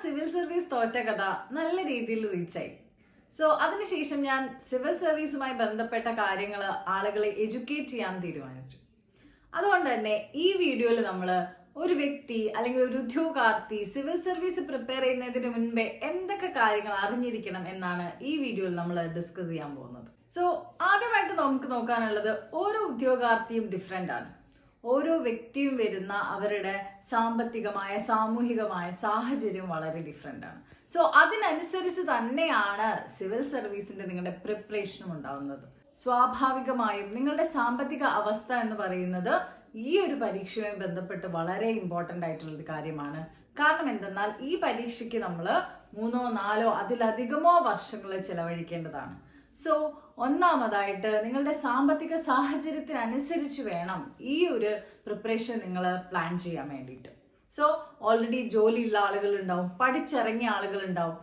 Civil service തോറ്റ കഥ നല്ല രീതിയിൽ റീച്ചായി. അതിനുശേഷം ഞാൻ സിവിൽ സർവീസുമായി ബന്ധപ്പെട്ട കാര്യങ്ങൾ ആളുകളെ എഡ്യൂക്കേറ്റ് ചെയ്യാൻ തീരുമാനിച്ചു. അതുകൊണ്ട് തന്നെ ഈ വീഡിയോയിൽ നമ്മൾ ഒരു വ്യക്തി അല്ലെങ്കിൽ ഒരു ഉദ്യോഗാർത്ഥി സിവിൽ സർവീസ് പ്രിപ്പയർ ചെയ്യുന്നതിന് മുൻപേ എന്തൊക്കെ കാര്യങ്ങൾ അറിഞ്ഞിരിക്കണം എന്നാണ് ഈ വീഡിയോയിൽ നമ്മൾ ഡിസ്കസ് ചെയ്യാൻ പോകുന്നത്. ആദ്യമായിട്ട് നമുക്ക് നോക്കാനുള്ളത്, ഓരോ ഉദ്യോഗാർത്ഥിയും ഡിഫറെൻ്റ് ആണ്. ഓരോ വ്യക്തിയും വരുന്ന അവരുടെ സാമ്പത്തികമായ സാമൂഹികമായ സാഹചര്യം വളരെ ഡിഫറെൻ്റ് ആണ്. അതിനനുസരിച്ച് തന്നെയാണ് സിവിൽ സർവീസിന്റെ നിങ്ങളുടെ പ്രിപ്പറേഷനും ഉണ്ടാവുന്നത്. സ്വാഭാവികമായും നിങ്ങളുടെ സാമ്പത്തിക അവസ്ഥ എന്ന് പറയുന്നത് ഈ ഒരു പരീക്ഷയുമായി ബന്ധപ്പെട്ട് വളരെ ഇമ്പോർട്ടൻ്റ് ആയിട്ടുള്ള ഒരു കാര്യമാണ്. കാരണം എന്തെന്നാൽ ഈ പരീക്ഷയ്ക്ക് നമ്മൾ 3, 4 അതിലധികമോ വർഷങ്ങൾ ചെലവഴിക്കേണ്ടതാണ്. ഒന്നാമതായിട്ട് നിങ്ങളുടെ സാമ്പത്തിക സാഹചര്യത്തിനനുസരിച്ച് വേണം ഈ ഒരു പ്രിപ്പറേഷൻ നിങ്ങൾ പ്ലാൻ ചെയ്യാൻ വേണ്ടിയിട്ട്. ഓൾറെഡി ജോലിയുള്ള ആളുകളുണ്ടാവും, പഠിച്ചിറങ്ങിയ ആളുകളുണ്ടാവും.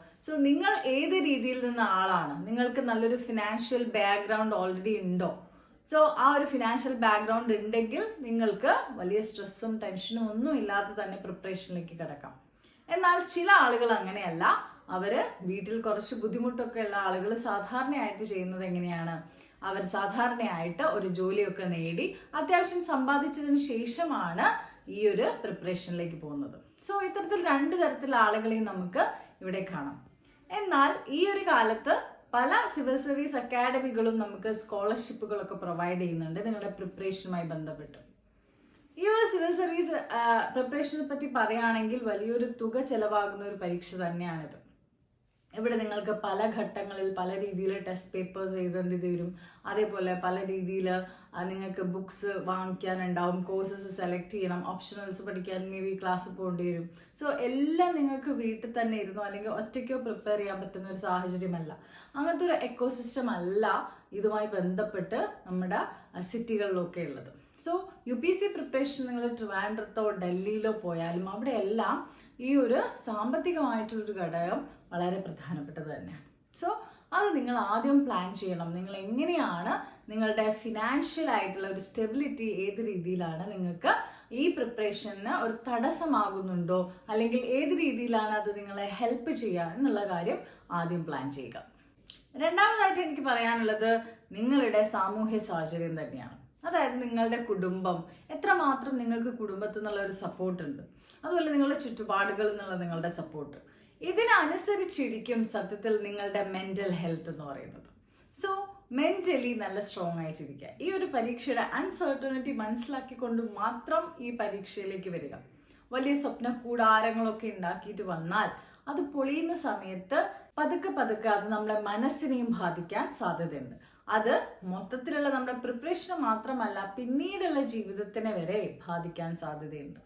നിങ്ങൾ ഏത് രീതിയിൽ നിന്ന ആളാണ്, നിങ്ങൾക്ക് നല്ലൊരു ഫിനാൻഷ്യൽ ബാക്ക്ഗ്രൗണ്ട് ഓൾറെഡി ഉണ്ടോ? ആ ഒരു ഫിനാൻഷ്യൽ ബാക്ക്ഗ്രൗണ്ട് ഉണ്ടെങ്കിൽ നിങ്ങൾക്ക് വലിയ സ്ട്രെസ്സും ടെൻഷനും ഒന്നും ഇല്ലാതെ തന്നെ പ്രിപ്പറേഷനിലേക്ക് കിടക്കാം. എന്നാൽ ചില ആളുകൾ അങ്ങനെയല്ല. അവര് വീട്ടിൽ കുറച്ച് ബുദ്ധിമുട്ടൊക്കെ ഉള്ള ആളുകൾ സാധാരണയായിട്ട് ചെയ്യുന്നത് എങ്ങനെയാണ്, അവർ സാധാരണയായിട്ട് ഒരു ജോലിയൊക്കെ നേടി അത്യാവശ്യം സമ്പാദിച്ചതിന് ശേഷമാണ് ഈ ഒരു പ്രിപ്പറേഷനിലേക്ക് പോകുന്നത്. ഇത്തരത്തിൽ 2 തരത്തിലുള്ള ആളുകളെയും നമുക്ക് ഇവിടെ കാണാം. എന്നാൽ ഈ ഒരു കാലത്ത് പല സിവിൽ സർവീസ് അക്കാഡമികളും നമുക്ക് സ്കോളർഷിപ്പുകളൊക്കെ പ്രൊവൈഡ് ചെയ്യുന്നുണ്ട് നിങ്ങളുടെ പ്രിപ്പറേഷനുമായി ബന്ധപ്പെട്ട്. ഈ ഒരു സിവിൽ സർവീസ് പ്രിപ്പറേഷനെ പറ്റി പറയുകയാണെങ്കിൽ വലിയൊരു തുക ചെലവാകുന്ന ഒരു പരീക്ഷ തന്നെയാണിത്. ഇവിടെ നിങ്ങൾക്ക് പല ഘട്ടങ്ങളിൽ പല രീതിയിൽ ടെസ്റ്റ് പേപ്പേഴ്സ് എഴുതേണ്ടി വരും. അതേപോലെ പല രീതിയിൽ നിങ്ങൾക്ക് ബുക്സ് വാങ്ങിക്കാനുണ്ടാവും, കോഴ്സസ് സെലക്ട് ചെയ്യണം, ഓപ്ഷണൽസ് പഠിക്കാൻ മേ ബി ക്ലാസ് പോകേണ്ടി വരും. എല്ലാം നിങ്ങൾക്ക് വീട്ടിൽ തന്നെ ഇരുന്നോ അല്ലെങ്കിൽ ഒറ്റയ്ക്കോ പ്രിപ്പയർ ചെയ്യാൻ പറ്റുന്ന ഒരു സാഹചര്യമല്ല. അങ്ങനത്തെ ഒരു എക്കോസിസ്റ്റം അല്ല ഇതുമായി ബന്ധപ്പെട്ട് നമ്മുടെ സിറ്റികളിലൊക്കെ ഉള്ളത്. UPSC പ്രിപ്പറേഷൻ നിങ്ങൾ ട്രിവാൻഡ്രത്തോ ഡൽഹിയിലോ പോയാലും അവിടെയെല്ലാം ഈ ഒരു സാമ്പത്തികമായിട്ടുള്ളൊരു ഘടകം വളരെ പ്രധാനപ്പെട്ടത് തന്നെയാണ്. അത് നിങ്ങൾ ആദ്യം പ്ലാൻ ചെയ്യണം. നിങ്ങൾ എങ്ങനെയാണ് നിങ്ങളുടെ ഫിനാൻഷ്യൽ ആയിട്ടുള്ള ഒരു സ്റ്റെബിലിറ്റി ഏത് രീതിയിലാണ് നിങ്ങൾക്ക് ഈ പ്രിപ്പറേഷന് ഒരു തടസ്സമാകുന്നുണ്ടോ അല്ലെങ്കിൽ ഏത് രീതിയിലാണ് അത് നിങ്ങളെ ഹെൽപ്പ് ചെയ്യുക എന്നുള്ള കാര്യം ആദ്യം പ്ലാൻ ചെയ്യുക. രണ്ടാമതായിട്ട് എനിക്ക് പറയാനുള്ളത് നിങ്ങളുടെ സാമൂഹ്യ സാഹചര്യം തന്നെയാണ്. അതായത് നിങ്ങളുടെ കുടുംബം എത്രമാത്രം നിങ്ങൾക്ക് കുടുംബത്തിൽ നിന്നുള്ള ഒരു സപ്പോർട്ട് ഉണ്ട്, അതുപോലെ നിങ്ങളുടെ ചുറ്റുപാടുകളിൽ നിന്നുള്ള നിങ്ങളുടെ സപ്പോർട്ട്, ഇതിനനുസരിച്ചിരിക്കും സത്യത്തിൽ നിങ്ങളുടെ മെന്റൽ ഹെൽത്ത് എന്ന് പറയുന്നത്. മെന്റലി നല്ല സ്ട്രോങ് ആയിട്ടിരിക്കുക. ഈ ഒരു പരീക്ഷയുടെ അൺസർട്ടനിറ്റി മനസ്സിലാക്കിക്കൊണ്ട് മാത്രം ഈ പരീക്ഷയിലേക്ക് വരിക. വലിയ സ്വപ്ന കൂടാരങ്ങളൊക്കെ ഉണ്ടാക്കിയിട്ട് വന്നാൽ അത് പൊളിയുന്ന സമയത്ത് പതുക്കെ പതുക്കെ അത് നമ്മുടെ മനസ്സിനെയും ബാധിക്കാൻ സാധ്യതയുണ്ട്. അത് മൊത്തത്തിലുള്ള നമ്മുടെ പ്രിപ്പറേഷന് മാത്രമല്ല പിന്നീടുള്ള ജീവിതത്തിനെ വരെ ബാധിക്കാൻ സാധ്യതയുണ്ട്.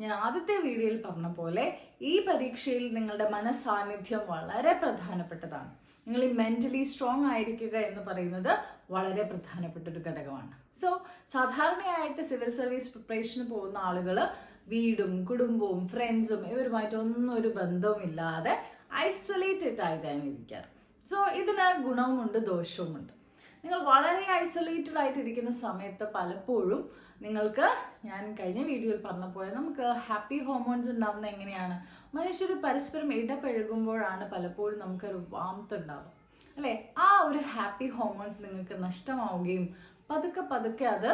ഞാൻ ആദ്യത്തെ വീഡിയോയിൽ പറഞ്ഞ പോലെ ഈ പരീക്ഷയിൽ നിങ്ങളുടെ മനസ്സാന്നിധ്യം വളരെ പ്രധാനപ്പെട്ടതാണ്. നിങ്ങൾ ഈ മെന്റലി സ്ട്രോങ് ആയിരിക്കുക എന്ന് പറയുന്നത് വളരെ പ്രധാനപ്പെട്ട ഒരു ഘടകമാണ്. സാധാരണയായിട്ട് സിവിൽ സർവീസ് പ്രിപ്പറേഷന് പോകുന്ന ആളുകൾ വീടും കുടുംബവും ഫ്രണ്ട്സും ഇവരുമായിട്ടൊന്നും ഒരു ബന്ധവും ഇല്ലാതെ ഐസൊലേറ്റഡ് ആയിട്ടാണ് ഇരിക്കാറ്. ഇതിന് ഗുണവുമുണ്ട് ദോഷവുമുണ്ട്. നിങ്ങൾ വളരെ ഐസൊലേറ്റഡ് ആയിട്ടിരിക്കുന്ന സമയത്ത് പലപ്പോഴും നിങ്ങൾക്ക്, ഞാൻ കഴിഞ്ഞ വീഡിയോയിൽ പറഞ്ഞ പോലെ, നമുക്ക് ഹാപ്പി ഹോർമോൺസ് ഉണ്ടാവുന്നത് എങ്ങനെയാണ്, മനുഷ്യർ പരസ്പരം ഇടപഴകുമ്പോഴാണ് പലപ്പോഴും നമുക്കൊരു വാംത്ത് ഉണ്ടാവുക അല്ലേ. ആ ഒരു ഹാപ്പി ഹോർമോൺസ് നിങ്ങൾക്ക് നഷ്ടമാവുകയും പതുക്കെ പതുക്കെ അത്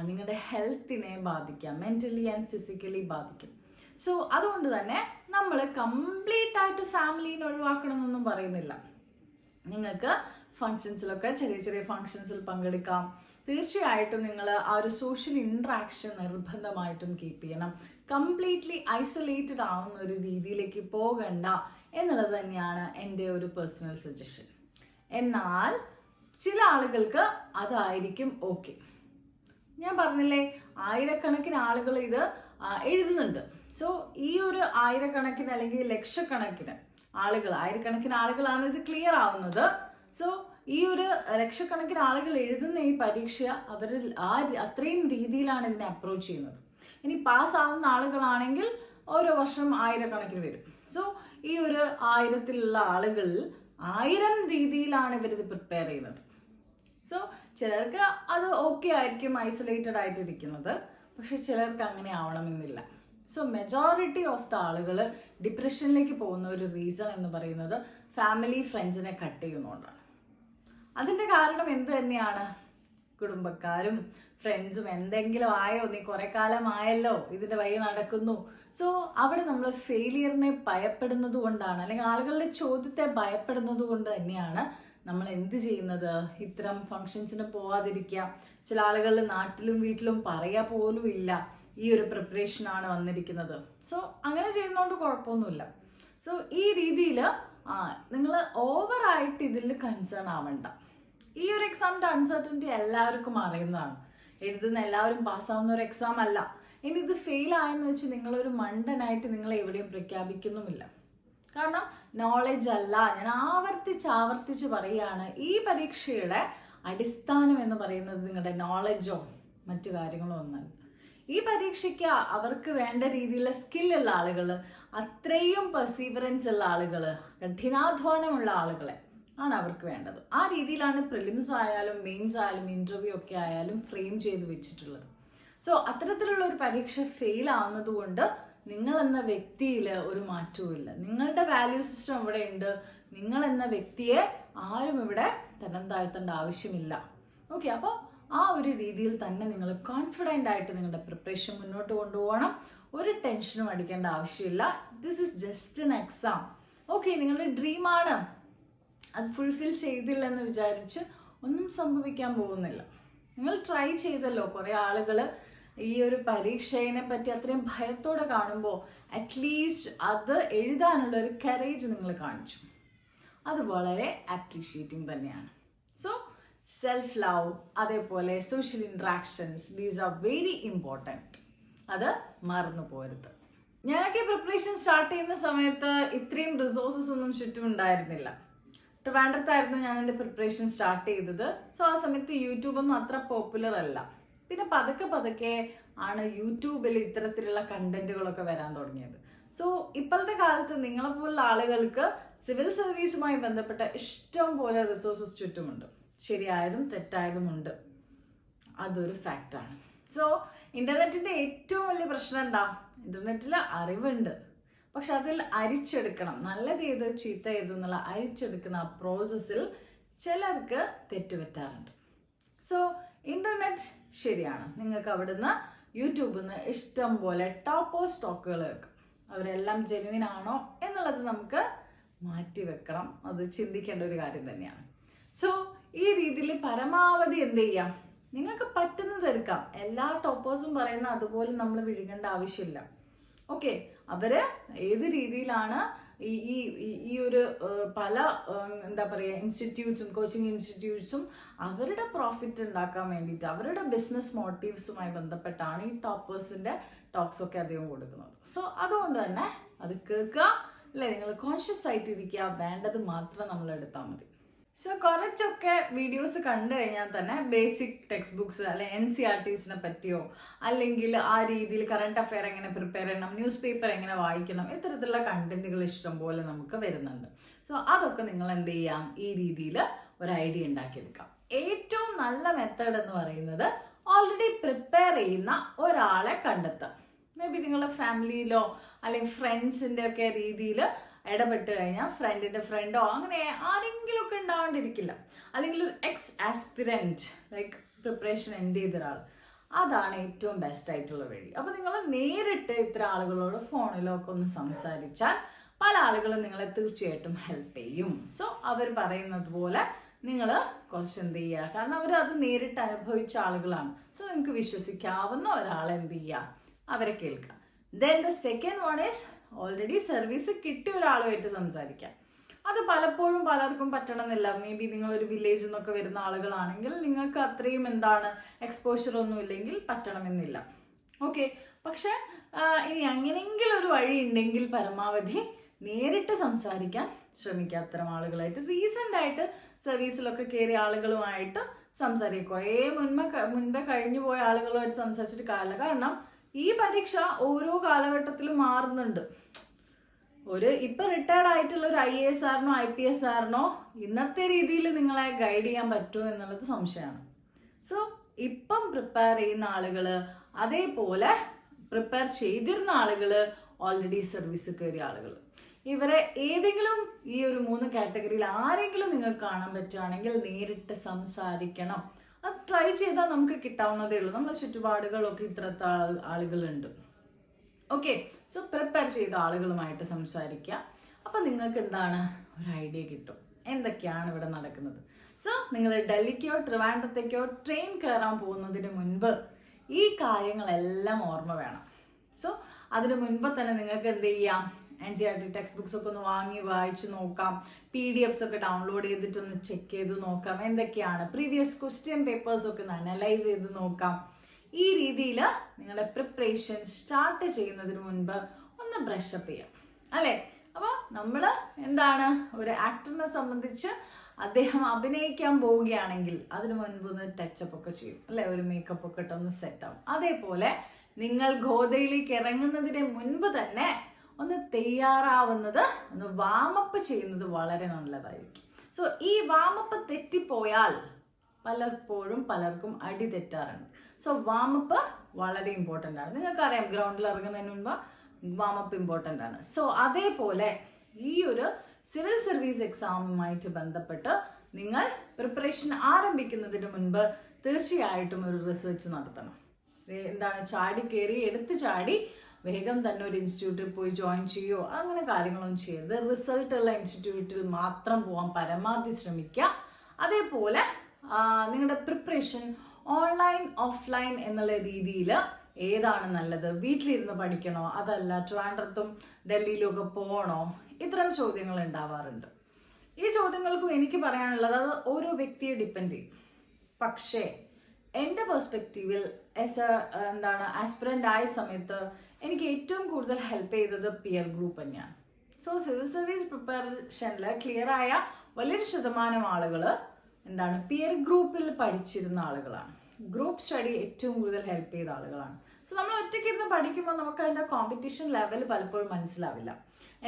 നിങ്ങളുടെ ഹെൽത്തിനെ ബാധിക്കാം, മെന്റലി ആൻഡ് ഫിസിക്കലി ബാധിക്കും. അതുകൊണ്ട് തന്നെ നമ്മൾ കംപ്ലീറ്റ് ആയിട്ട് ഫാമിലീനെ ഒഴിവാക്കണമെന്നൊന്നും പറയുന്നില്ല. നിങ്ങൾക്ക് ഫങ്ഷൻസിലൊക്കെ ചെറിയ ചെറിയ ഫങ്ഷൻസിൽ പങ്കെടുക്കാം. തീർച്ചയായിട്ടും നിങ്ങൾ ആ ഒരു സോഷ്യൽ ഇൻട്രാക്ഷൻ നിർബന്ധമായിട്ടും കീപ്പ് ചെയ്യണം. കംപ്ലീറ്റ്ലി ഐസൊലേറ്റഡ് ആവുന്ന ഒരു രീതിയിലേക്ക് പോകണ്ട എന്നുള്ളത് തന്നെയാണ് എൻ്റെ ഒരു പേഴ്സണൽ സജഷൻ. എന്നാൽ ചില ആളുകൾക്ക് അതായിരിക്കും ഓക്കെ. ഞാൻ പറഞ്ഞില്ലേ, ആയിരക്കണക്കിന് ആളുകൾ ഇത് എഴുതുന്നുണ്ട്. ഈ ഒരു ആയിരക്കണക്കിന് അല്ലെങ്കിൽ ലക്ഷക്കണക്കിന് ആളുകൾ, ആയിരക്കണക്കിന് ആളുകളാണ് ഇത് ക്ലിയർ ആവുന്നത്. ഈ ഒരു ലക്ഷക്കണക്കിന് ആളുകൾ എഴുതുന്ന ഈ പരീക്ഷ അവരിൽ അത്രയും രീതിയിലാണ് ഇതിനെ അപ്രോച്ച് ചെയ്യുന്നത്. ഇനി പാസ്സാവുന്ന ആളുകളാണെങ്കിൽ ഓരോ വർഷം ആയിരക്കണക്കിന് വരും. ഈ ഒരു 1000-ലുള്ള ആളുകളിൽ 1000 രീതിയിലാണ് ഇവരിത് പ്രിപ്പയർ ചെയ്യുന്നത്. ചിലർക്ക് അത് ഓക്കെ ആയിരിക്കും ഐസൊലേറ്റഡ് ആയിട്ടിരിക്കുന്നത്, പക്ഷെ ചിലർക്ക് അങ്ങനെ ആവണമെന്നില്ല. സോ മെജോറിറ്റി ഓഫ് ദ ആളുകൾ ഡിപ്രഷനിലേക്ക് പോകുന്ന ഒരു റീസൺ എന്ന് പറയുന്നത് ഫാമിലി ഫ്രണ്ട്സിനെ കട്ട് ചെയ്യുന്നതുകൊണ്ടാണ്. അതിൻ്റെ കാരണം എന്ത് തന്നെയാണ്? കുടുംബക്കാരും ഫ്രണ്ട്സും എന്തെങ്കിലും ആയോ, നീ കുറെ കാലമായല്ലോ ഇതിന്റെ വഴി നടക്കുന്നു. സോ അവിടെ നമ്മൾ ഫെയിലിയറിനെ ഭയപ്പെടുന്നത് കൊണ്ടാണ്, അല്ലെങ്കിൽ ആളുകളുടെ ചോദ്യത്തെ ഭയപ്പെടുന്നത് കൊണ്ട് തന്നെയാണ് നമ്മൾ എന്ത് ചെയ്യുന്നത്? ഇത്തരം ഫങ്ഷൻസിന് പോവാതിരിക്കുക. ചില ആളുകൾ നാട്ടിലും വീട്ടിലും പറയാ പോലും ഇല്ല ഈ ഒരു പ്രിപ്പറേഷനാണ് വന്നിരിക്കുന്നത്. സോ അങ്ങനെ ചെയ്യുന്നതുകൊണ്ട് കുഴപ്പമൊന്നുമില്ല. സോ ഈ രീതിയിൽ നിങ്ങൾ ഓവറായിട്ട് ഇതിൽ കൺസേൺ ആവണ്ട. ഈ ഒരു എക്സാമിന്റെ അൺസർട്ടനിറ്റി എല്ലാവർക്കും അറിയുന്നതാണ്. എഴുതുന്ന എല്ലാവരും പാസ്സാവുന്ന ഒരു എക്സാം അല്ല. ഇനി ഇത് ഫെയിൽ ആയെന്ന് വെച്ച് നിങ്ങളൊരു മണ്ടനായിട്ട് നിങ്ങൾ എവിടെയും പ്രഖ്യാപിക്കുന്നുമില്ല. കാരണം നോളജ് അല്ല, ഞാൻ ആവർത്തിച്ച് പറയുകയാണ്, ഈ പരീക്ഷയുടെ അടിസ്ഥാനം എന്ന് പറയുന്നത് നിങ്ങളുടെ നോളജോ മറ്റു കാര്യങ്ങളോ ഒന്നല്ല. ഈ പരീക്ഷയ്ക്ക് അവർക്ക് വേണ്ട രീതിയിലുള്ള സ്കില്ലുള്ള ആളുകൾ, അത്രയും പെർസീവറൻസ് ഉള്ള ആളുകൾ, കഠിനാധ്വാനമുള്ള ആളുകളെ ആണ് അവർക്ക് വേണ്ടത്. ആ രീതിയിലാണ് പ്രിലിംസ് ആയാലും മെയിൻസ് ആയാലും ഇന്റർവ്യൂ ഒക്കെ ആയാലും ഫ്രെയിം ചെയ്ത് വെച്ചിട്ടുള്ളത്. സോ അത്തരത്തിലുള്ള ഒരു പരീക്ഷ ഫെയിൽ ആവുന്നത് കൊണ്ട് നിങ്ങൾ എന്ന വ്യക്തിയിൽ ഒരു മാറ്റവും ഇല്ല. നിങ്ങളുടെ വാല്യൂ സിസ്റ്റം ഇവിടെ ഉണ്ട്. നിങ്ങൾ എന്ന വ്യക്തിയെ ആരും ഇവിടെ തരം താഴ്ത്തേണ്ട ആവശ്യമില്ല. ഓക്കെ, അപ്പോൾ ആ ഒരു രീതിയിൽ തന്നെ നിങ്ങൾ കോൺഫിഡൻ്റ് ആയിട്ട് നിങ്ങളുടെ പ്രിപ്പറേഷൻ മുന്നോട്ട് കൊണ്ടുപോകണം. ഒരു ടെൻഷനും അടിക്കേണ്ട ആവശ്യമില്ല. This is just N exam. Okay, നിങ്ങളുടെ ഡ്രീമാണ്, അത് ഫുൾഫിൽ ചെയ്തില്ലെന്ന് വിചാരിച്ച് ഒന്നും സംഭവിക്കാൻ പോകുന്നില്ല. നിങ്ങൾ ട്രൈ ചെയ്തല്ലോ. കുറേ ആളുകൾ ഈ ഒരു പരീക്ഷയെ പറ്റി അത്രയും ഭയത്തോടെ കാണുമ്പോൾ അറ്റ്ലീസ്റ്റ് അത് എഴുതാനുള്ള ഒരു കറേജ് നിങ്ങൾ കാണിച്ചു. അത് വളരെ അപ്രീഷിയേറ്റിംഗ് തന്നെയാണ്. സോ സെൽഫ് ലവ്, അതേപോലെ social interactions, these are very important. അത് മറന്നു പോരുത്. ഞാനൊക്കെ പ്രിപ്പറേഷൻ സ്റ്റാർട്ട് ചെയ്യുന്ന സമയത്ത് ഇത്രയും റിസോഴ്സസ് ഒന്നും ചുറ്റും ഉണ്ടായിരുന്നില്ല. ട്രിവാൻഡ്രത്തായിരുന്നു ഞാൻ എൻ്റെ പ്രിപ്പറേഷൻ സ്റ്റാർട്ട് ചെയ്തത്. സോ ആ സമയത്ത് യൂട്യൂബൊന്നും അത്ര പോപ്പുലർ അല്ല. പിന്നെ പതുക്കെ ആണ് യൂട്യൂബിൽ ഇത്തരത്തിലുള്ള കണ്ടന്റുകളൊക്കെ വരാൻ തുടങ്ങിയത്. സോ ഇപ്പോഴത്തെ കാലത്ത് നിങ്ങളെപ്പോലുള്ള ആളുകൾക്ക് സിവിൽ സർവീസുമായി ബന്ധപ്പെട്ട ഇഷ്ടം പോലെ റിസോഴ്സസ് ചുറ്റുമുണ്ട്. ശരിയായതും തെറ്റായതും ഉണ്ട്, അതൊരു ഫാക്റ്റാണ്. സോ ഇന്റർനെറ്റിന്റെ ഏറ്റവും വലിയ പ്രശ്നം എന്താ? ഇന്റർനെറ്റിൽ അറിവുണ്ട്, പക്ഷെ അതിൽ അരിച്ചെടുക്കണം, നല്ലത് ഏത് ചീത്ത ഏതെന്നുള്ള അരിച്ചെടുക്കുന്ന ആ പ്രോസസ്സിൽ ചിലർക്ക് തെറ്റുപറ്റാറുണ്ട്. സോ ഇന്റർനെറ്റ് ശരിയാണ്, നിങ്ങൾക്ക് അവിടുന്ന് യൂട്യൂബിൽ നിന്ന് ഇഷ്ടം പോലെ ടോപ്പോ സ്റ്റോക്കുകൾ വെക്കും. അവരെല്ലാം ജെനുവിൻ ആണോ എന്നുള്ളത് നമുക്ക് മാറ്റി വെക്കണം. അത് ചിന്തിക്കേണ്ട ഒരു കാര്യം തന്നെയാണ്. സോ ഈ രീതിയിൽ പരമാവധി എന്ത് ചെയ്യാം, നിങ്ങൾക്ക് പറ്റുന്നത് എടുക്കാം. എല്ലാ ടോപ്പേഴ്സും പറയുന്ന അതുപോലെ നമ്മൾ വിഴുങ്ങേണ്ട ആവശ്യമില്ല. ഓക്കെ, അവര് ഏത് രീതിയിലാണ് ഈ ഒരു പല എന്താ പറയുക ഇൻസ്റ്റിറ്റ്യൂട്ട്സും കോച്ചിങ് ഇൻസ്റ്റിറ്റ്യൂട്ട്സും അവരുടെ പ്രോഫിറ്റ് ഉണ്ടാക്കാൻ വേണ്ടിയിട്ട് അവരുടെ ബിസിനസ് മോട്ടീവ്സുമായി ബന്ധപ്പെട്ടാണ് ഈ ടോപ്പേഴ്സിന്റെ ടോക്സ് ഒക്കെ അധികം കൊടുക്കുന്നത്. സോ അതുകൊണ്ട് തന്നെ അത് കേൾക്കുക, അല്ലെ, നിങ്ങൾ കോൺഷ്യസ് ആയിട്ട് ഇരിക്കുക, വേണ്ടത് മാത്രം നമ്മൾ എടുത്താൽ മതി. സോ കുറച്ചൊക്കെ വീഡിയോസ് കണ്ടു കഴിഞ്ഞാൽ തന്നെ ബേസിക് ടെക്സ്റ്റ് ബുക്സ് അല്ലെ NCERTസിനെ പറ്റിയോ അല്ലെങ്കിൽ ആ രീതിയിൽ കറണ്ട് അഫെയർ എങ്ങനെ പ്രിപ്പയർ ചെയ്യണം, ന്യൂസ് പേപ്പർ എങ്ങനെ വായിക്കണം, ഇത്തരത്തിലുള്ള കണ്ടന്റുകൾ ഇഷ്ടം പോലെ നമുക്ക് വരുന്നുണ്ട്. സോ അതൊക്കെ നിങ്ങൾ എന്ത് ചെയ്യാം, ഈ രീതിയിൽ ഒരു ഐഡിയ ഉണ്ടാക്കിയെടുക്കാം. ഏറ്റവും നല്ല മെത്തേഡ് എന്ന് പറയുന്നത് ഓൾറെഡി പ്രിപ്പയർ ചെയ്യുന്ന ഒരാളെ കണ്ടെത്താം. മേ ബി നിങ്ങളുടെ ഫാമിലിയിലോ അല്ലെങ്കിൽ ഫ്രണ്ട്സിൻ്റെ ഒക്കെ രീതിയിൽ ഇടപെട്ട് കഴിഞ്ഞാൽ ഫ്രണ്ടിന്റെ ഫ്രണ്ടോ അങ്ങനെ ആരെങ്കിലും ഒക്കെ ഉണ്ടാവാണ്ടിരിക്കില്ല. അല്ലെങ്കിൽ ഒരു X aspirant like preparation end ചെയ്ത ഒരാൾ, അതാണ് ഏറ്റവും ബെസ്റ്റ് ആയിട്ടുള്ള വഴി. അപ്പോൾ നിങ്ങൾ നേരിട്ട് ഇത്ര ആളുകളോട് ഫോണിലോ ഒക്കെ ഒന്ന് സംസാരിച്ചാൽ പല ആളുകളും നിങ്ങളെ തീർച്ചയായിട്ടും ഹെൽപ്പ് ചെയ്യും. സോ അവർ പറയുന്നത് പോലെ നിങ്ങൾ കുറച്ച് എന്ത് ചെയ്യുക, കാരണം അവർ അത് നേരിട്ട് അനുഭവിച്ച ആളുകളാണ്. സോ നിങ്ങൾക്ക് വിശ്വസിക്കാവുന്ന ഒരാളെ എന്ത് ചെയ്യുക, അവരെ കേൾക്കുക. Then the second one is already service കിട്ടിയ ഒരാളുമായിട്ട് സംസാരിക്കാം. അത് പലപ്പോഴും പലർക്കും പറ്റണമെന്നില്ല. മേ ബി നിങ്ങളൊരു വില്ലേജിൽ നിന്നൊക്കെ വരുന്ന ആളുകളാണെങ്കിൽ നിങ്ങൾക്ക് അത്രയും എന്താണ് എക്സ്പോഷർ ഒന്നും ഇല്ലെങ്കിൽ പറ്റണമെന്നില്ല. ഓക്കെ, പക്ഷെ ഇനി അങ്ങനെയെങ്കിലും ഒരു വഴി ഉണ്ടെങ്കിൽ പരമാവധി നേരിട്ട് സംസാരിക്കാൻ ശ്രമിക്കുക. അത്തരം ആളുകളായിട്ട് റീസെൻ്റ് ആയിട്ട് സർവീസിലൊക്കെ കയറിയ ആളുകളുമായിട്ട് സംസാരിക്കുക. കുറേ മുൻപേ കഴിഞ്ഞു പോയ ആളുകളുമായിട്ട് സംസാരിച്ചിട്ട് കാര്യമില്ല. കാരണം ഈ പരീക്ഷ ഓരോ കാലഘട്ടത്തിലും മാറുന്നുണ്ട്. ഇപ്പൊ റിട്ടയർഡ് ആയിട്ടുള്ള ഒരു IAS ആറിനോ IPS ആറിനോ ഇന്നത്തെ രീതിയിൽ നിങ്ങളെ ഗൈഡ് ചെയ്യാൻ പറ്റുമോ എന്നുള്ളത് സംശയമാണ്. സോ ഇപ്പം പ്രിപ്പയർ ചെയ്യുന്ന ആളുകൾ, അതേപോലെ പ്രിപ്പയർ ചെയ്തിരുന്ന ആളുകൾ, ഓൾറെഡി സർവീസ് കയറിയ ആളുകൾ. ഇവരെ ഏതെങ്കിലും ഈ ഒരു 3 കാറ്റഗറിയിൽ ആരെങ്കിലും നിങ്ങൾക്ക് കാണാൻ പറ്റുകയാണെങ്കിൽ നേരിട്ട് സംസാരിക്കണം. അത് ട്രൈ ചെയ്താൽ നമുക്ക് കിട്ടാവുന്നതേ ഉള്ളൂ. നമ്മുടെ ചുറ്റുപാടുകളൊക്കെ ഇത്രത്തെ ആളുകളുണ്ട്. ഓക്കെ, സോ പ്രിപ്പയർ ചെയ്ത ആളുകളുമായിട്ട് സംസാരിക്കുക. അപ്പം നിങ്ങൾക്ക് എന്താണ് ഒരു ഐഡിയ കിട്ടും എന്തൊക്കെയാണ് ഇവിടെ നടക്കുന്നത്. സോ നിങ്ങൾ ഡൽഹിക്കോ ട്രിവാൻഡ്രത്തേക്കോ ട്രെയിൻ കയറാൻ പോകുന്നതിന് മുൻപ് ഈ കാര്യങ്ങളെല്ലാം ഓർമ്മ വേണം. സോ അതിന് മുൻപ് തന്നെ നിങ്ങൾക്ക് എന്ത് ചെയ്യാം, NCERT ടെക്സ്റ്റ് ബുക്സ് ഒക്കെ ഒന്ന് വായിച്ച് നോക്കാം. PDFs ഒക്കെ ഡൗൺലോഡ് ചെയ്തിട്ടൊന്ന് ചെക്ക് ചെയ്ത് നോക്കാം. എന്തൊക്കെയാണ് പ്രീവിയസ് ക്വസ്റ്റ്യൻ പേപ്പേഴ്സ് ഒക്കെ ഒന്ന് അനലൈസ് ചെയ്ത് നോക്കാം. ഈ രീതിയിൽ നിങ്ങളുടെ പ്രിപ്പറേഷൻ സ്റ്റാർട്ട് ചെയ്യുന്നതിന് മുൻപ് ഒന്ന് ബ്രഷപ്പ് ചെയ്യാം അല്ലേ. അപ്പോൾ നമ്മൾ എന്താണ് ഒരു ആക്ടറിനെ സംബന്ധിച്ച് അദ്ദേഹം അഭിനയിക്കാൻ പോവുകയാണെങ്കിൽ അതിന് മുൻപ് ഒന്ന് ടച്ചപ്പ് ഒക്കെ ചെയ്യും അല്ലെ, ഒരു മേക്കപ്പ് ഒക്കെ ഇട്ടൊന്ന് സെറ്റ് ആവും. അതേപോലെ നിങ്ങൾ ഗോദയിലേക്ക് ഇറങ്ങുന്നതിന് മുൻപ് തന്നെ ഒന്ന് തയ്യാറാവുന്നത്, ഒന്ന് വാമപ്പ് ചെയ്യുന്നത് വളരെ നല്ലതായിരിക്കും. സോ ഈ വാമപ്പ് തെറ്റിപ്പോയാൽ പലപ്പോഴും പലർക്കും അടി തെറ്റാറുണ്ട്. സോ വാമപ്പ് വളരെ ഇമ്പോർട്ടൻ്റ് ആണ്. നിങ്ങൾക്കറിയാം ഗ്രൗണ്ടിൽ ഇറങ്ങുന്നതിന് മുൻപ് വാമപ്പ് ഇമ്പോർട്ടൻ്റ് ആണ്. സോ അതേപോലെ ഈ ഒരു സിവിൽ സർവീസ് എക്സാമുമായിട്ട് ബന്ധപ്പെട്ട് നിങ്ങൾ പ്രിപ്പറേഷൻ ആരംഭിക്കുന്നതിന് മുൻപ് തീർച്ചയായിട്ടും ഒരു റിസർച്ച് നടത്തണം. എന്താണ് ചാടി കയറി എടുത്ത് ചാടി വേഗം തന്നെ ഒരു ഇൻസ്റ്റിറ്റ്യൂട്ടിൽ പോയി ജോയിൻ ചെയ്യുമോ അങ്ങനെ കാര്യങ്ങളൊന്നും ചെയ്യരുത്. റിസൾട്ടുള്ള ഇൻസ്റ്റിറ്റ്യൂട്ടിൽ മാത്രം പോകാൻ പരമാവധി ശ്രമിക്കുക. അതേപോലെ നിങ്ങളുടെ പ്രിപ്പറേഷൻ ഓൺലൈൻ ഓഫ്ലൈൻ എന്നുള്ള രീതിയിൽ ഏതാണ് നല്ലത്, വീട്ടിലിരുന്ന് പഠിക്കണോ അതല്ല ട്രിവാൻഡ്രത്തും ഡൽഹിയിലും ഒക്കെ പോകണോ, ഇത്തരം ചോദ്യങ്ങൾ ഉണ്ടാവാറുണ്ട്. ഈ ചോദ്യങ്ങൾക്കും എനിക്ക് പറയാനുള്ളത് അത് ഓരോ വ്യക്തിയെ ഡിപ്പെൻഡ് ചെയ്യും. പക്ഷേ എൻ്റെ പെർസ്പെക്റ്റീവിൽ ആസ്പിറൻ്റ് ആയ സമയത്ത് എനിക്ക് ഏറ്റവും കൂടുതൽ ഹെൽപ്പ് ചെയ്തത് പിയർ ഗ്രൂപ്പ് തന്നെയാണ്. സോ സിവിൽ സർവീസ് പ്രിപ്പറേഷനിൽ ക്ലിയർ ആയ വലിയൊരു ശതമാനം ആളുകൾ പിയർ ഗ്രൂപ്പിൽ പഠിച്ചിരുന്ന ആളുകളാണ്. ഗ്രൂപ്പ് സ്റ്റഡി ഏറ്റവും കൂടുതൽ ഹെൽപ്പ് ചെയ്ത ആളുകളാണ്. സോ നമ്മൾ ഒറ്റയ്ക്ക് ഇരുന്ന് പഠിക്കുമ്പോൾ നമുക്ക് അതിൻ്റെ കോമ്പറ്റീഷൻ ലെവൽ പലപ്പോഴും മനസ്സിലാവില്ല.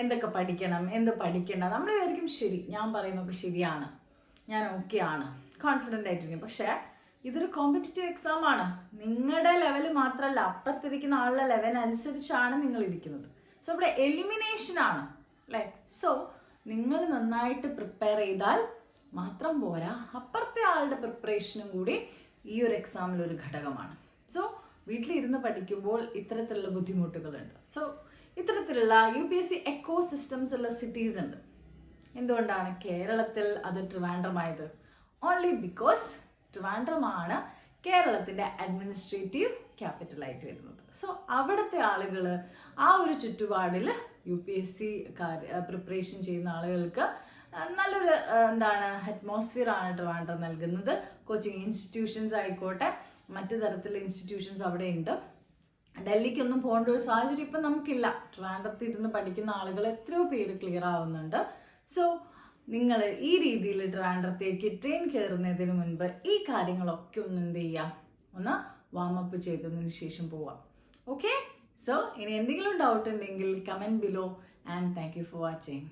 എന്തൊക്കെ പഠിക്കണം, എന്ത് പഠിക്കണം, നമ്മൾ വിചാരിക്കും ശരി ഞാൻ പറയുന്നതൊക്കെ ശരിയാണ്, ഞാൻ ഓക്കെ ആണ്, കോൺഫിഡൻ്റ് ആയിട്ടിരിക്കും. പക്ഷേ ഇതൊരു കോമ്പറ്റീറ്റീവ് എക്സാം ആണ്. നിങ്ങളുടെ ലെവൽ മാത്രമല്ല, അപ്പുറത്തിരിക്കുന്ന ആളുടെ ലെവൽ അനുസരിച്ചാണ് നിങ്ങൾ ഇരിക്കുന്നത്. സോ ഇവിടെ എലിമിനേഷൻ ആണ് അല്ലേ. സോ നിങ്ങൾ നന്നായിട്ട് പ്രിപ്പയർ ചെയ്താൽ മാത്രം പോരാ, അപ്പുറത്തെ ആളുടെ പ്രിപ്പറേഷനും കൂടി ഈ ഒരു എക്സാമിൽ ഒരു ഘടകമാണ്. സോ വീട്ടിലിരുന്ന് പഠിക്കുമ്പോൾ ഇത്തരത്തിലുള്ള ബുദ്ധിമുട്ടുകളുണ്ട്. സോ ഇത്തരത്തിലുള്ള UPSC എക്കോ സിസ്റ്റംസ് ഉള്ള സിറ്റീസ് ഉണ്ട്. എന്തുകൊണ്ടാണ് കേരളത്തിൽ അത് ട്രിവാൻഡ്രമായത്? ഓൺലി ബിക്കോസ് ട്രിവാൻഡ്രമാണ് കേരളത്തിൻ്റെ അഡ്മിനിസ്ട്രേറ്റീവ് ക്യാപിറ്റലായിട്ട് വരുന്നത്. സോ അവിടുത്തെ ആളുകൾ ആ ഒരു ചുറ്റുപാടിൽ UPSC പ്രിപ്പറേഷൻ ചെയ്യുന്ന ആളുകൾക്ക് നല്ലൊരു അറ്റ്മോസ്ഫിയർ ആണ് ട്രിവാൻഡ്രം നൽകുന്നത്. കോച്ചിങ് ഇൻസ്റ്റിറ്റ്യൂഷൻസ് ആയിക്കോട്ടെ, മറ്റു തരത്തിലുള്ള ഇൻസ്റ്റിറ്റ്യൂഷൻസ് അവിടെ ഉണ്ട്. ഡൽഹിക്കൊന്നും പോകേണ്ട ഒരു സാഹചര്യം ഇപ്പം നമുക്കില്ല. ട്രിവാൻഡ്രത്ത് ഇരുന്ന് പഠിക്കുന്ന ആളുകൾ എത്രയോ പേര് ക്ലിയർ ആവുന്നുണ്ട്. സോ നിങ്ങൾ ഈ രീതിയിൽ ട്രിവാൻഡ്രത്തേക്ക് ട്രെയിൻ കയറുന്നതിന് മുൻപ് ഈ കാര്യങ്ങളൊക്കെ ഒന്ന് എന്ത് ചെയ്യാം, ഒന്ന് വാമപ്പ് ചെയ്തതിന് ശേഷം പോവാം. ഓക്കെ, സോ ഇനി എന്തെങ്കിലും ഡൗട്ട് ഉണ്ടെങ്കിൽ comment below and thank you for watching.